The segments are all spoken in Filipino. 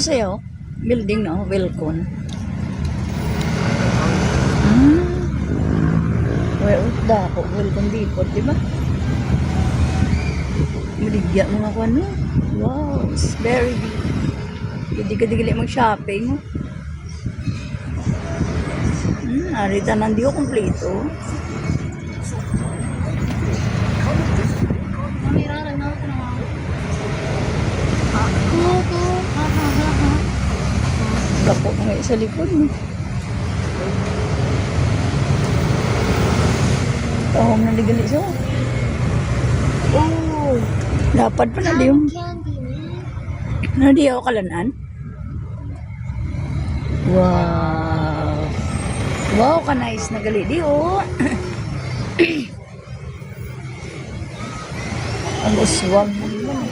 sa'yo? Building, no? Welcome. Well, dako. Welcome depot, di ba? Maligya mo nga ko, ano? Wow, it's very big. Gadi-gadi mag-shopping. Arita nandi ko kompleto. Gapo ngayon sa likod mo. Tahong naligali siya. Oh, dapat pa na yung nadi ako kalanan. Wow. Wow, ka nice na gali di oh. Ang uswag mo naman.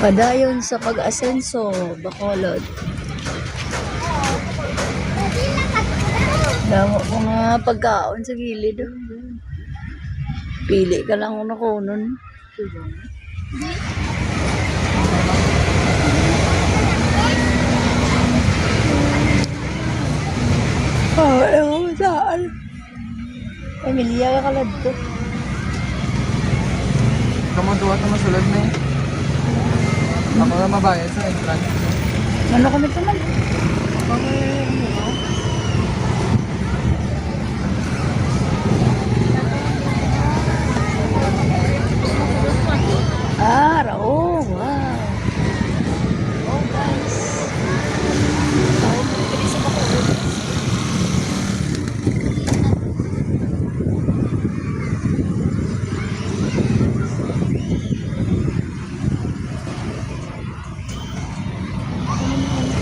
Padayon sa pag-asenso, Bacolod. Damo ko nga pagkaon sa gilid. Pili ka lang una ko nun. Ewan mo saan. Emilia ka kalad to. Kamuntuwa ito masulad na eh. Ako na mabayad sa entrance. Ano kami ito man?